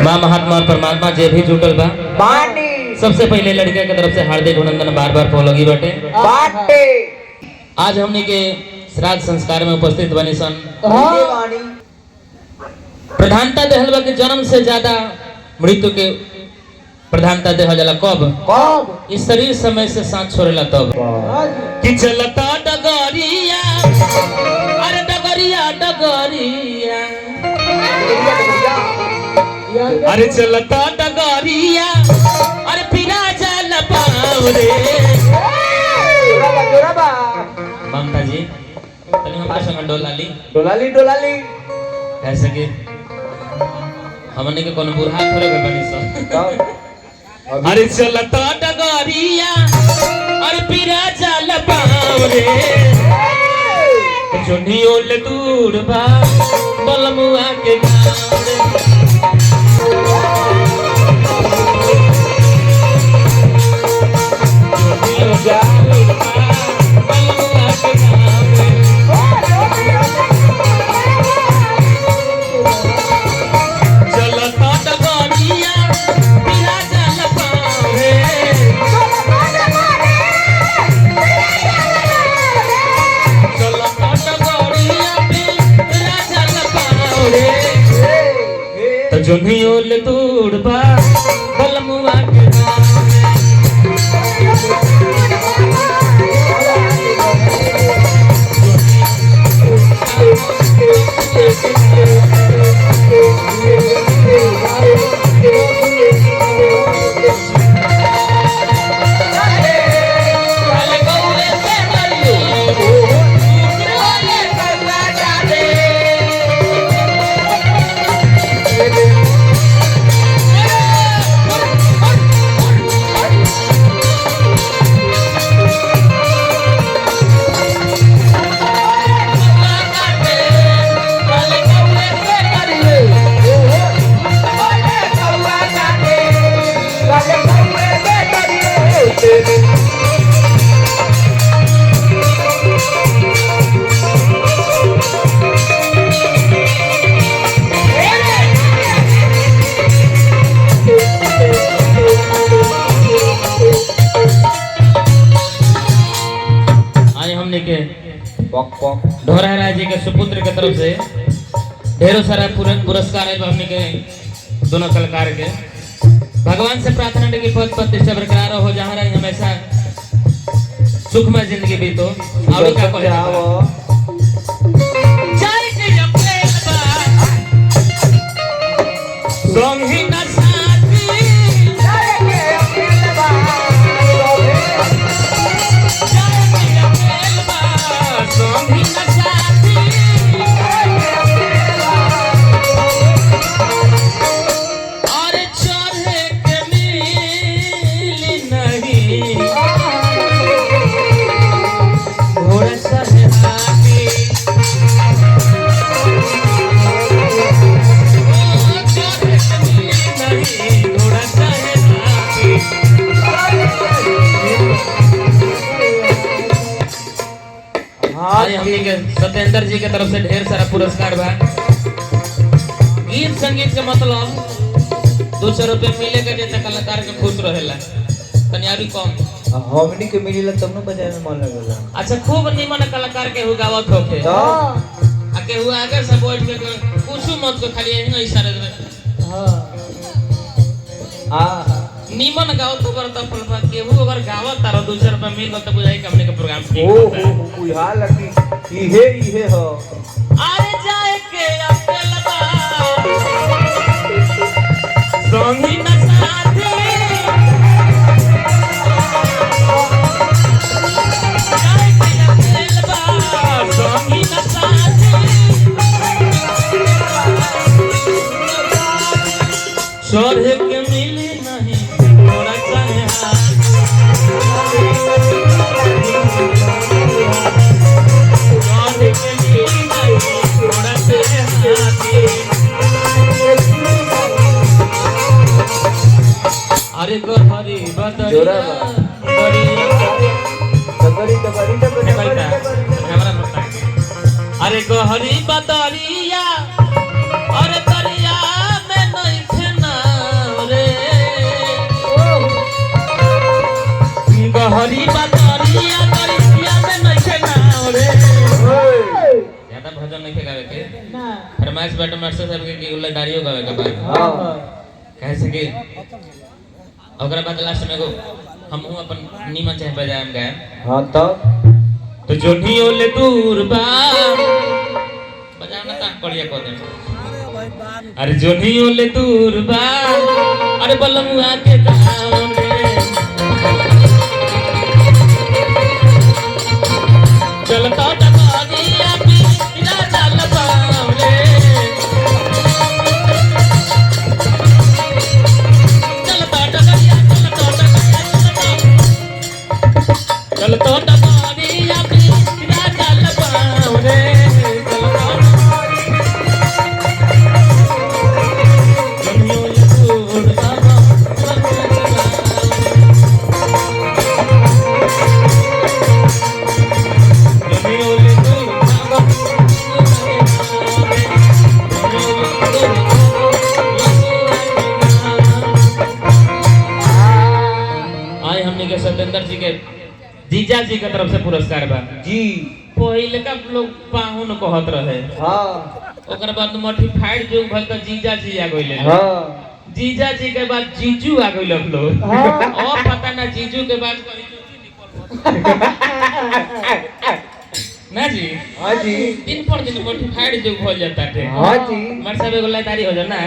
माँ महात्मा और परमात्मा जे भी जुटल बा सबसे पहले लड़के की तरफ से हार्दिक अभिनंदन बार बार लगी बाटे। आज हमने के श्राद्ध संस्कार में उपस्थित बनी सन प्रधानता देहल बा के जन्म से ज्यादा मृत्यु के प्रधानता देहल जाला कब इस शरीर समय से साथ छोड़ेला तब कि चलता डगरिया अरे डगरिया डगरिया अरे चलता डगरिया अरे पिरा जल पाव रे ममता जी तनी हमरा संग डोलाली डोलाली डोलाली कैसे के हमने के कोनो बुढ़ा थोड़े के बनी सब अरे चलता डगरिया अरे पिरा जल पाव रे चुनियोल दूर बा बलमुआ के गाँव रे चुनियोल दूर बा बलमुआ के ढोरा जी के सुपुत्र के तरफ से ढेरों सारा पुरस्कार है हमने के दोनों कलाकार के। भगवान से प्रार्थना है कि पद प्रतिष्ठा बरकरार हो, जहाँ रही हमेशा सुखमय जिंदगी बीतो। और क्या कहे सत्येंद्र जी के तरफ से ढेर सारा पुरस्कार बा। गीत संगीत के मतलब 200 रुपए मिले के जैसे कलाकार के खुश रहेला तनियारी कम हमनी के मिलेला तब न बजाए में मन लगेला। अच्छा खूब निमन कलाकार के गावत होके आ के हुआ आगे से बैठ के कुछ मत को खाली यही इशारे हां निमन गाओ तो बरता फलफा केहू अगर गावत तारो 200 रुपए मिल तो बुझाई के हमने के प्रोग्राम ठीक होता है। ओ बुझा लगी इहे हो अरे जाए के अकेला संगी न साथी जाए के अकेला संगी न साथी सोधे के मिली नहीं थोड़ा चाहे अरे को हरी बदरिया अरे को हरी बदरिया अरे दरिया में नहीं खेना फरमाइश बैठो मास्टर साहब के कि लड़ाइयो गावे के बाद हाँ कह सके ओकरा बाद लास्ट में को हम अपन नीमन चाहे बजाएम गाएम हाँ तो जोनी ओले दूर बा बजाना ताक पड़िया को दे अरे जोनी ओले दूर बा अरे बलमुआ के गाँव में चलता टकानिया पीला चल पावले चलता टकानिया चलता टकानिया पीला चल पावले सत्येंद्र जी के जीजा जी के तरफ से पुरस्कार बा जी पहले का लोग पाहुन कहत रहे हाँ ओकर बाद मठी फाइट जो भल त जीजा जी आ गइले हाँ जीजा जी के बाद जीजू आ गइल लोग और पता ना जीजू के बाद कहीं चूची निकल ना जी हाँ जी दिन पर दिन मठी फाइट जो भल जाता है हाँ जी मर सब एगो लड़ाई हो जाना